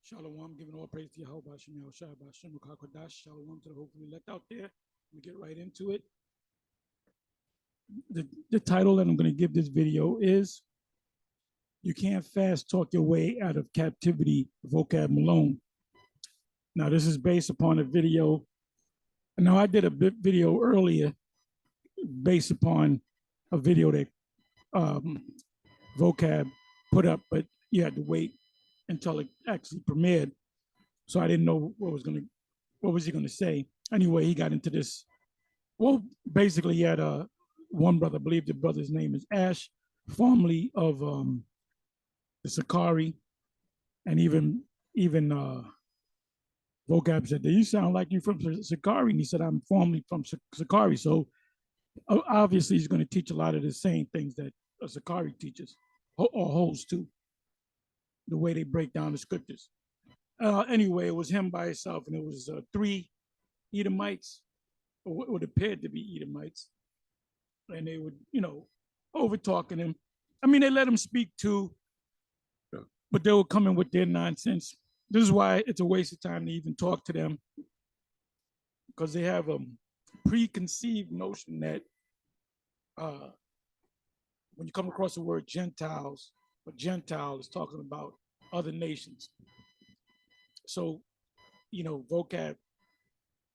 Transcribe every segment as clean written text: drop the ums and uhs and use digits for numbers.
Shalom, giving all praise to Yahweh, Hashem, Yahushua, Hashem, Ruach Shalom to the hopefully elect out there. We get right into it. The title that I'm going to give this video is You Can't Fast Talk Your Way Out of Captivity, Vocab Malone. Now, this is based upon a video. Now, I did a video earlier based upon a video that Vocab put up, but you had to wait until it actually premiered. So I didn't know what was he gonna say. Anyway, he got into this. Well, basically, he had one brother, I believe the brother's name is Ash, formerly of the Sakari, and even Vocab said, "Do you sound like you from Sakari?" And he said, "I'm formerly from Sakari." So obviously, he's going to teach a lot of the same things that a Sakari teaches or holds to, the way they break down the scriptures. Anyway, it was him by himself, and it was 3 Edomites, or what appeared to be Edomites, and they would, over talking him. I mean, they let him speak too, but they were coming with their nonsense. This is why it's a waste of time to even talk to them, because they have a preconceived notion that when you come across the word Gentiles, a Gentile is talking about other nations. So, Vocab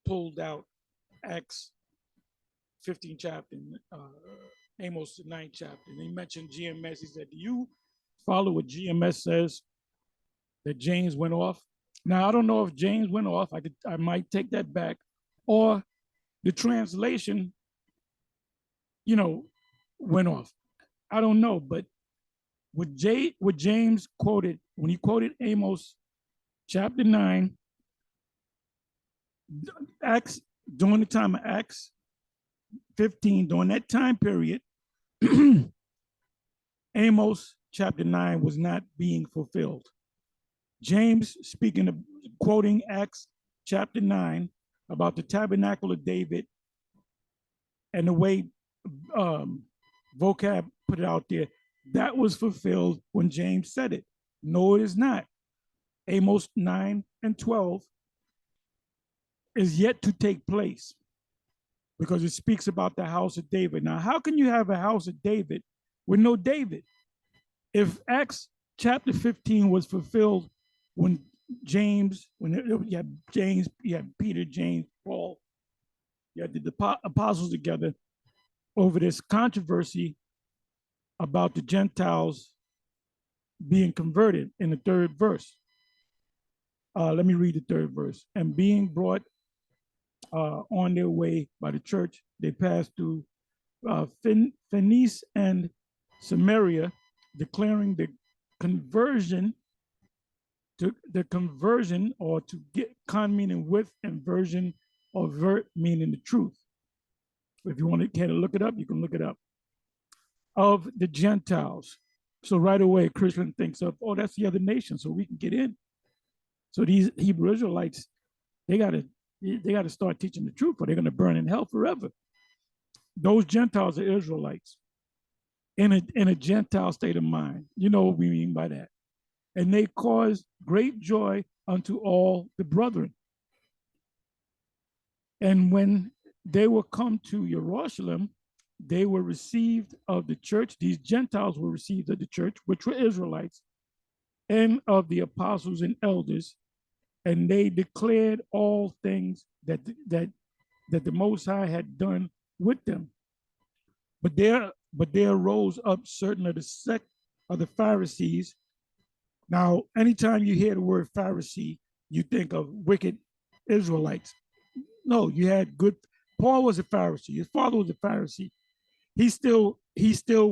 pulled out Acts 15 chapter, Amos 9 chapter, and he mentioned GMS. He said, "Do you follow what GMS says that James went off?" Now, I don't know if James went off. I might take that back, or the translation, went off. I don't know, but what James quoted when he quoted Amos chapter 9, Acts, during the time of Acts 15, during that time period, Amos chapter 9 was not being fulfilled. James, quoting Acts chapter 9 about the tabernacle of David, and the way Vocab put it out there, that was fulfilled when James said it. No, it is not. Amos 9 and 12 is yet to take place, because it speaks about the house of David. Now, how can you have a house of David with no David? If Acts chapter 15 was fulfilled when James, you had Peter, James, Paul, you had the apostles together over this controversy about the Gentiles being converted in the 3rd verse. Let me read the 3rd verse. And being brought on their way by the church, they passed through Phoenice and Samaria, declaring the conversion, or to get con meaning with, and version or vert meaning the truth. If you want to kind of look it up, you can look it up. Of the Gentiles. So right away, Christian thinks of, oh, that's the other nation, so we can get in. So these Hebrew Israelites, they got to start teaching the truth, or they're going to burn in hell forever. Those Gentiles are Israelites in a Gentile state of mind. You know what we mean by that. And they caused great joy unto all the brethren. And when they were come to Jerusalem, they were received of the church. These Gentiles were received of the church, which were Israelites, and of the apostles and elders. And they declared all things that the Most High had done with them. But there arose up certain of the sect of the Pharisees. Now, anytime you hear the word Pharisee, you think of wicked Israelites. No, you had good. Paul was a Pharisee. His father was a Pharisee. He still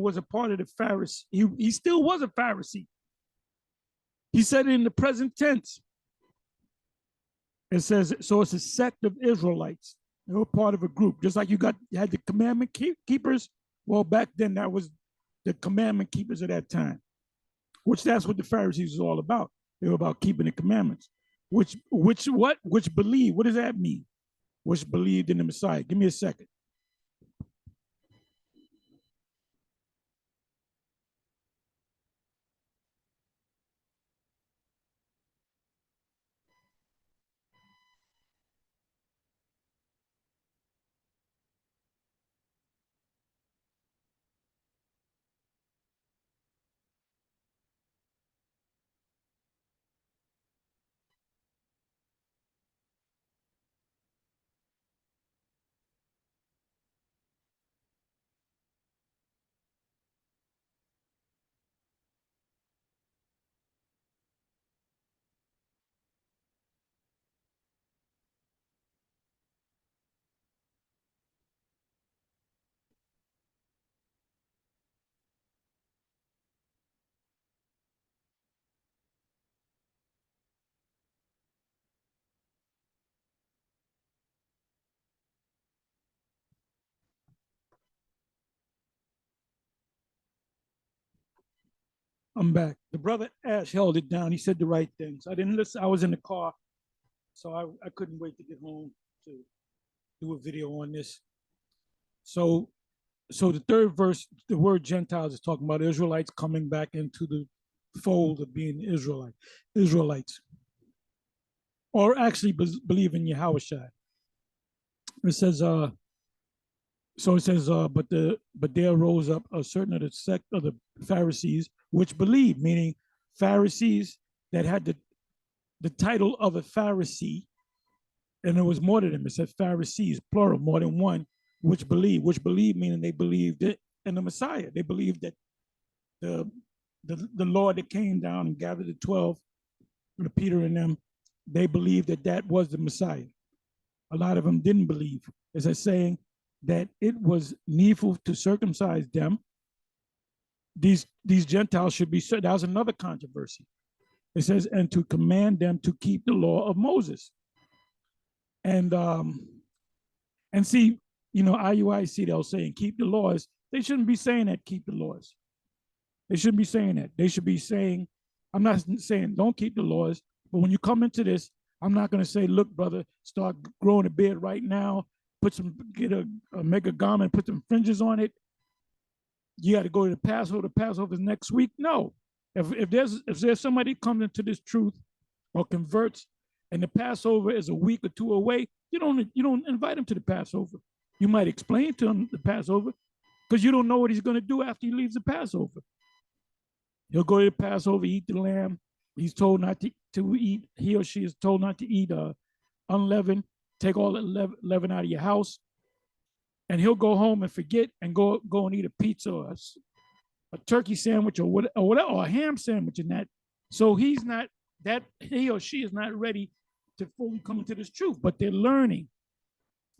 was a part of the Pharisee. He still was a Pharisee. He said it in the present tense. It says, so it's a sect of Israelites. They were part of a group, just like you had the commandment keepers. Well, back then that was the commandment keepers at that time, which that's what the Pharisees was all about. They were about keeping the commandments, which believe. What does that mean? Which believed in the Messiah. Give me a second. I'm back. The brother Ash held it down. He said the right things. I didn't listen. I was in the car, so I couldn't wait to get home to do a video on this. So so the third verse, the word Gentiles is talking about Israelites coming back into the fold of being Israelites, or actually believe in Yahushua. It says, so it says, but there rose up a certain of the sect of the Pharisees which believed, meaning Pharisees that had the title of a Pharisee, and there was more than them. It said Pharisees, plural, more than one, which believed meaning they believed it in the Messiah. They believed that the the Lord that came down and gathered the 12, the Peter and them, they believed that that was the Messiah. A lot of them didn't believe. As I saying that it was needful to circumcise them. These Gentiles should be. That was another controversy. It says, and to command them to keep the law of Moses. And see, you know, IUIC, they'll say, keep the laws. They shouldn't be saying that, keep the laws. They shouldn't be saying that. They should be saying, I'm not saying don't keep the laws, but when you come into this, I'm not going to say, look, brother, start growing a beard right now, get a mega garment, put some fringes on it. You got to go to the Passover. The Passover is next week. No. If there's somebody comes into this truth or converts, and the Passover is a week or two away, you don't invite him to the Passover. You might explain to him the Passover, because you don't know what he's going to do after he leaves the Passover. He'll go to the Passover, eat the lamb. He's told not to eat. He or she is told not to eat unleavened. Take all the leaven out of your house, and he'll go home and forget and go and eat a pizza or a turkey sandwich or whatever, or a ham sandwich and that. So he or she is not ready to fully come into this truth, but they're learning.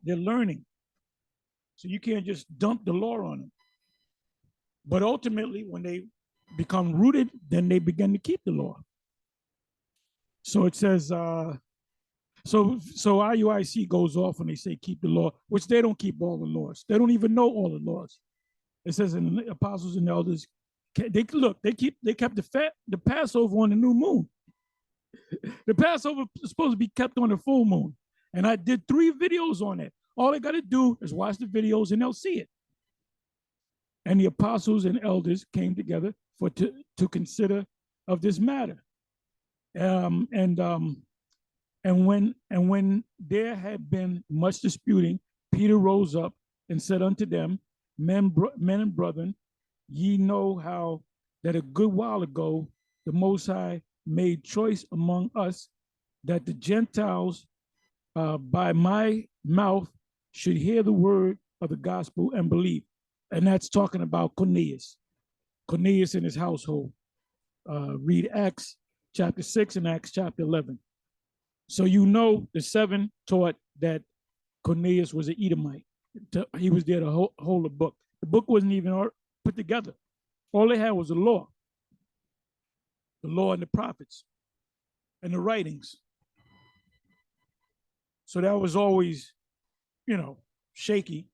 They're learning. So you can't just dump the law on them. But ultimately, when they become rooted, then they begin to keep the law. So it says, so IUIC goes off when they say keep the law, which they don't keep all the laws. They don't even know all the laws. It says in the apostles and elders, they kept the Passover on the new moon. The Passover is supposed to be kept on the full moon. And I did 3 videos on it. All they got to do is watch the videos and they'll see it. And the apostles and elders came together to consider of this matter. And when there had been much disputing, Peter rose up and said unto them, men and brethren, ye know how that a good while ago the Most High made choice among us that the Gentiles by my mouth should hear the word of the gospel and believe. And that's talking about Cornelius and his household. Read Acts chapter 6 and Acts chapter 11. So you know the 7 taught that Cornelius was an Edomite. He was there to hold the book. The book wasn't even put together. All they had was the law and the prophets and the writings. So that was always, shaky.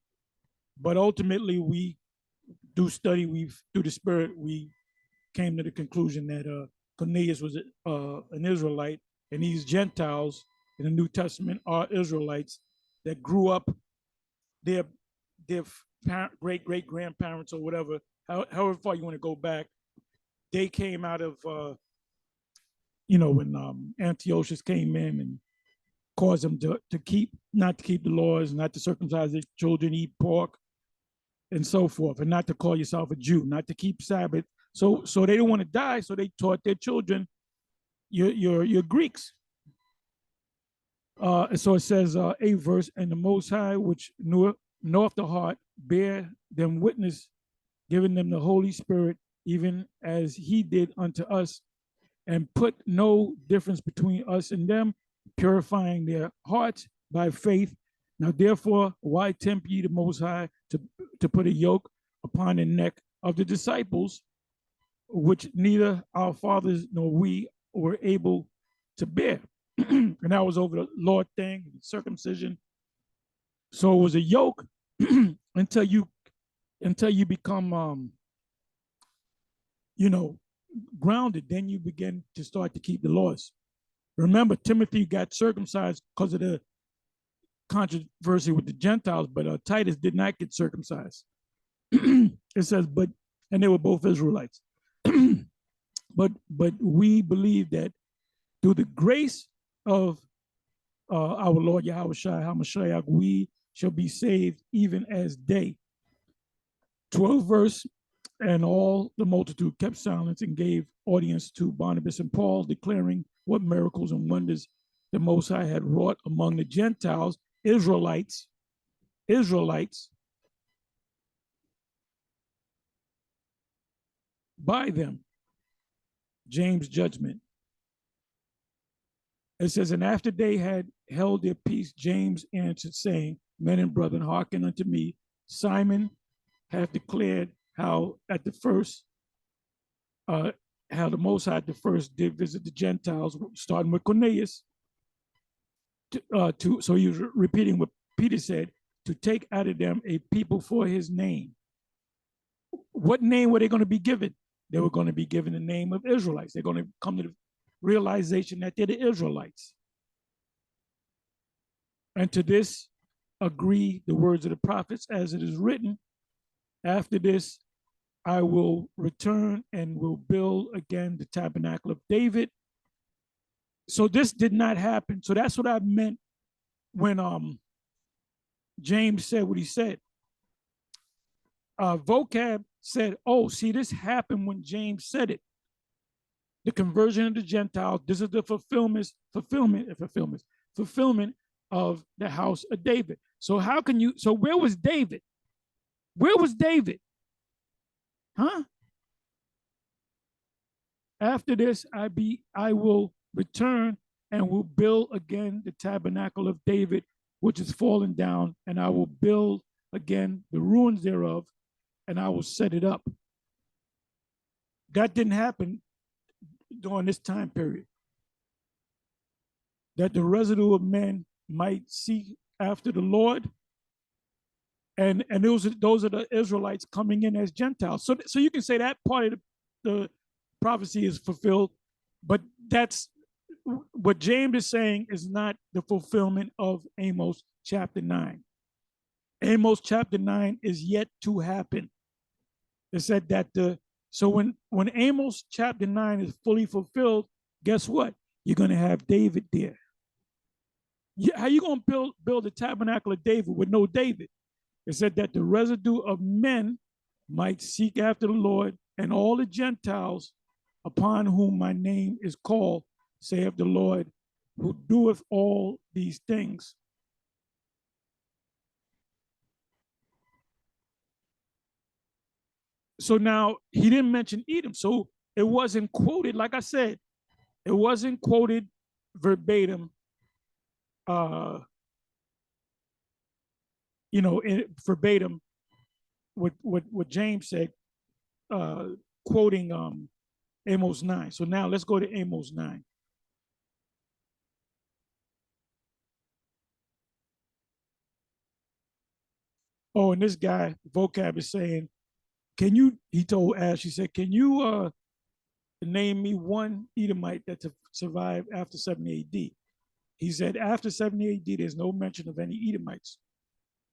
But ultimately, we do study. Through the Spirit, we came to the conclusion that Cornelius was an Israelite, and these Gentiles in the New Testament are Israelites that grew up. Their great grandparents or whatever, however far you want to go back, they came out of when Antiochus came in and caused them not to keep the laws, not to circumcise their children, eat pork, and so forth, and not to call yourself a Jew, not to keep Sabbath. So they didn't want to die, so they taught their children, you're Greeks. So it says, a verse, and the Most High, which knoweth the heart, bear them witness, giving them the Holy Spirit, even as he did unto us, and put no difference between us and them, purifying their hearts by faith. Now, therefore, why tempt ye the Most High to put a yoke upon the neck of the disciples, which neither our fathers nor we were able to bear? And that was over the Lord thing, circumcision. So it was a yoke until you become, grounded, then you begin to start to keep the laws. Remember, Timothy got circumcised because of the controversy with the Gentiles, but Titus did not get circumcised. It says, but, and they were both Israelites. but we believe that through the grace of our Lord Yahweh Shai HaMashiach, we shall be saved even as they. 12th verse, and all the multitude kept silence and gave audience to Barnabas and Paul, declaring what miracles and wonders the Most High had wrought among the Gentiles, Israelites, by them. James' judgment. It says, and after they had held their peace, James answered, saying, men and brethren, hearken unto me. Simon hath declared how at the first, how the Most High at the first did visit the Gentiles, starting with Cornelius. So he was repeating what Peter said, to take out of them a people for his name. What name were they going to be given? They were going to be given the name of Israelites. They're going to come to the realization that they're the Israelites. And to this agree the words of the prophets, as it is written, after this I will return and will build again the tabernacle of David. So this did not happen. So that's what I meant when James said what he said. Vocab said, oh, see, this happened when James said it. The conversion of the Gentiles, this is the fulfillment of the house of David. So how can you, so where was David? Where was David? Huh? After this, I will return and will build again the tabernacle of David, which is fallen down, and I will build again the ruins thereof, and I will set it up. That didn't happen during this time period. That the residue of men might seek after the Lord, and those are the Israelites coming in as Gentiles. So you can say that part of the prophecy is fulfilled, but that's what James is saying is not the fulfillment of Amos chapter 9. Amos chapter 9 is yet to happen. It said that so when Amos chapter 9 is fully fulfilled, guess what? You're going to have David there. How you going to build the tabernacle of David with no David? It said that the residue of men might seek after the Lord, and all the Gentiles upon whom my name is called, saith the Lord, who doeth all these things. So now he didn't mention Edom. So it wasn't quoted, like I said, it wasn't quoted verbatim, verbatim what James said, quoting Amos 9. So now let's go to Amos 9. Oh, and this guy, Vocab, is saying, he told Ash, he said, can you name me one Edomite that survived after 70 AD? He said, after 70 AD, there's no mention of any Edomites.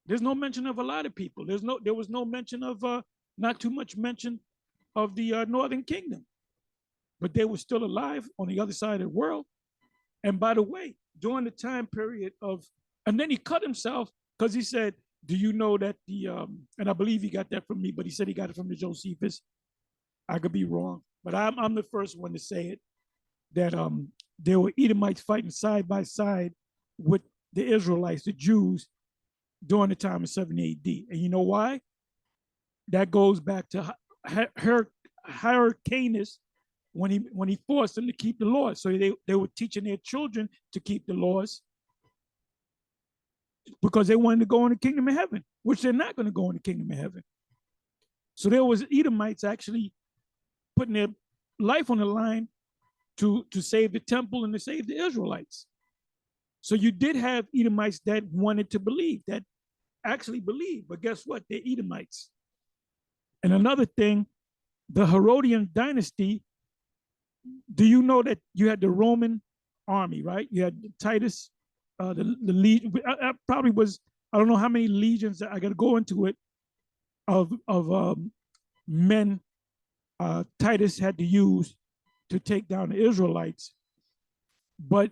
There's no mention of a lot of people. There was no mention of, not too much mention of the Northern Kingdom, but they were still alive on the other side of the world. And by the way, during the time period and then he cut himself because he said, do you know that and I believe he got that from me, but he said he got it from the Josephus. I could be wrong, but I'm the first one to say it, that there were Edomites fighting side by side with the Israelites, the Jews, during the time of 70 AD. And you know why? That goes back to Hyrcanus when he forced them to keep the laws. So they were teaching their children to keep the laws because they wanted to go in the kingdom of heaven, which they're not going to go in the kingdom of heaven. So there was Edomites actually putting their life on the line to save the temple and to save the Israelites. So you did have Edomites that wanted to believe, that actually believed, but guess what? They're Edomites. And another thing, the Herodian dynasty do you know that you had the Roman army, right? You had Titus, the legion. I probably was, I don't know how many legions. I got to go into it of men Titus had to use to take down the Israelites, but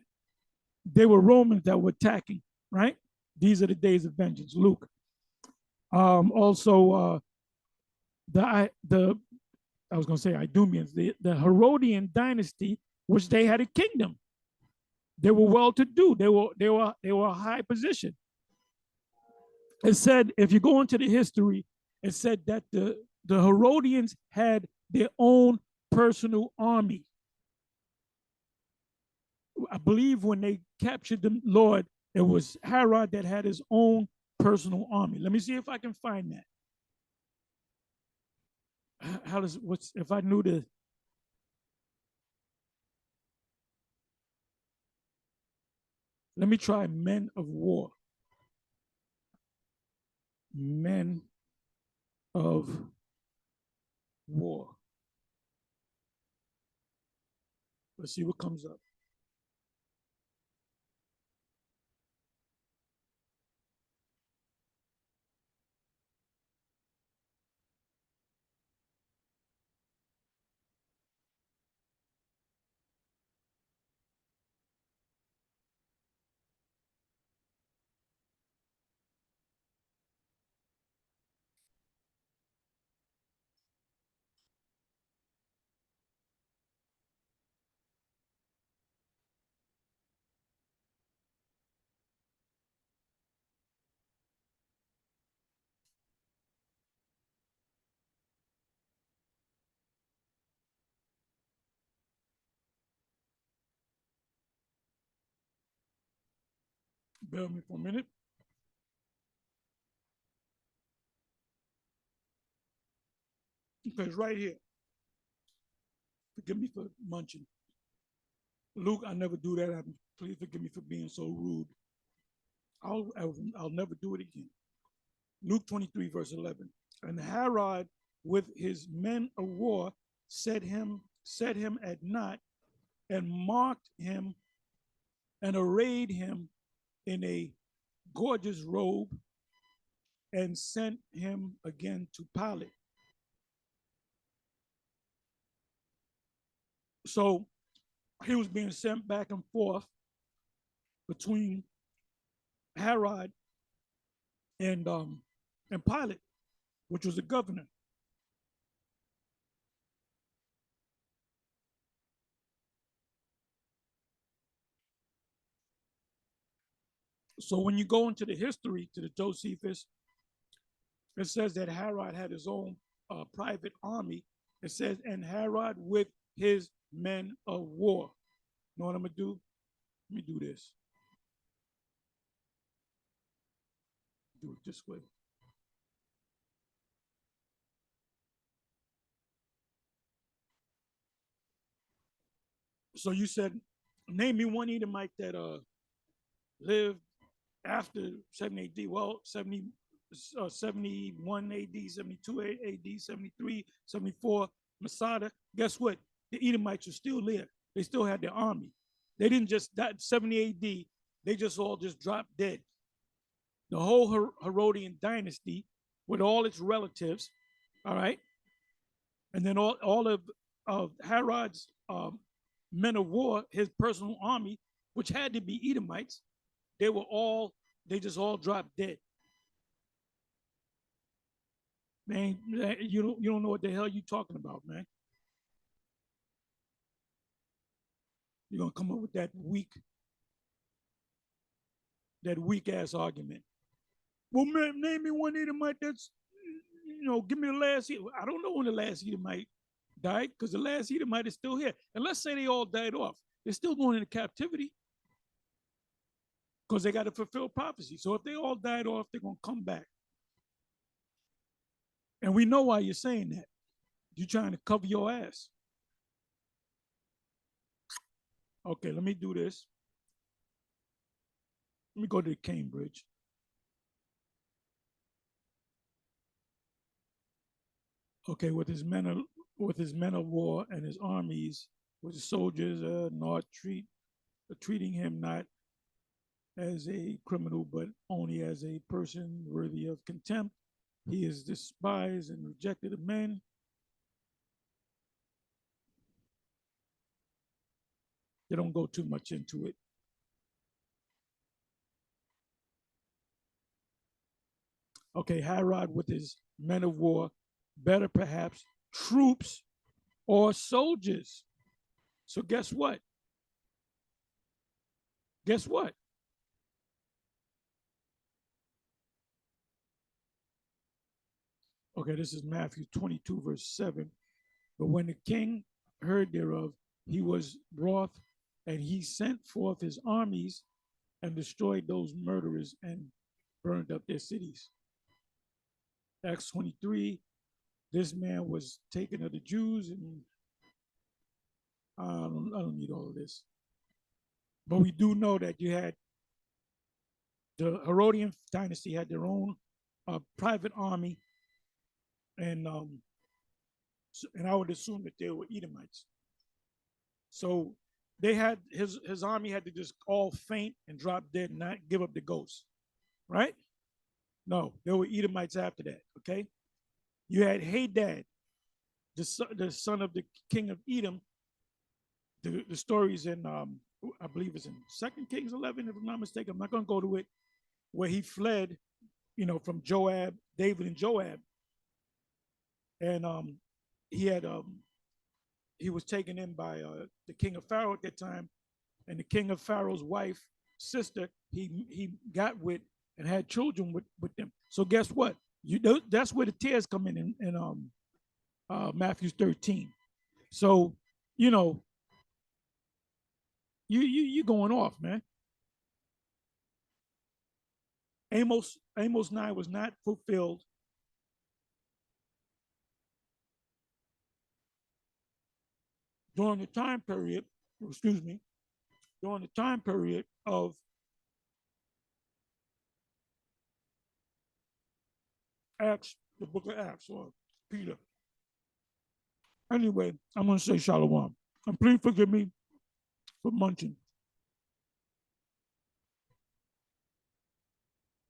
they were Romans that were attacking, right? These are the days of vengeance. Luke. Also, the I was going to say Idumeans, the Herodian dynasty, which they had a kingdom. They were well to do. They were a high position. It said, if you go into the history, it said that the Herodians had their own personal army. I believe when they captured the Lord, it was Herod that had his own personal army. Let me see if I can find that. How does what's if I knew the let me try men of war. Men of war. Let's see what comes up. Bear with me for a minute. Because right here, forgive me for munching. Luke, I never do that. Please forgive me for being so rude. I'll never do it again. Luke 23, verse 11. And Herod, with his men of war, set him at naught, and marked him and arrayed him in a gorgeous robe, and sent him again to Pilate. So he was being sent back and forth between Herod and Pilate, which was the governor. So when you go into the history to the Josephus, it says that Herod had his own private army. It says, and Herod with his men of war. You know what I'm gonna do? Let me do this. Do it this way. So you said, name me one Edomite that lived after 70 AD. Well, 71 AD, 72 AD, 73, 74, Masada. Guess what? The Edomites are still there. They still had their army. They didn't just, that 70 AD, they just all just dropped dead. The whole Herodian dynasty with all its relatives, all right? And then all of Herod's men of war, his personal army, which had to be Edomites, they just all dropped dead. Man, you don't know what the hell you talking about, man. You're gonna come up with that weak ass argument. Well, man, name me one Edomite that's give me the last. I don't know when the last Edomite died because the last Edomite is still here. And let's say they all died off, they're still going into captivity because they got to fulfill prophecy. So if they all died off, they're gonna come back. And we know why you're saying that. You're trying to cover your ass. Okay, let me do this. Let me go to Cambridge. Okay, with his men of war and his armies with the soldiers not treating him not as a criminal, but only as a person worthy of contempt. He is despised and rejected of men. They don't go too much into it. Okay, Herod with his men of war, better perhaps troops or soldiers. So guess what? Guess what? Okay, this is Matthew 22, verse 7. But when the king heard thereof, he was wroth, and he sent forth his armies and destroyed those murderers and burned up their cities. Acts 23, this man was taken of the Jews, and I don't need all of this. But we do know that you had the Herodian dynasty had their own private army, and and I would assume that they were Edomites. So they had his army had to just all faint and drop dead and not give up the ghost, right? No, there were Edomites after that. Okay, you had Hadad, the son of the king of Edom. The story's in I believe it's in 2 Kings 11, if I'm not mistaken. I'm not going to go to it, where he fled, from Joab, David and Joab, and he was taken in by the king of Pharaoh at that time, and the king of Pharaoh's wife, sister, he got with and had children with them. So guess what? That's where the tears come in Matthew 13. So you know you going off, man. Amos 9 was not fulfilled during the time period. Excuse me, during the time period of Acts, the book of Acts, or Peter. Anyway, I'm going to say shalom. And please forgive me for munching.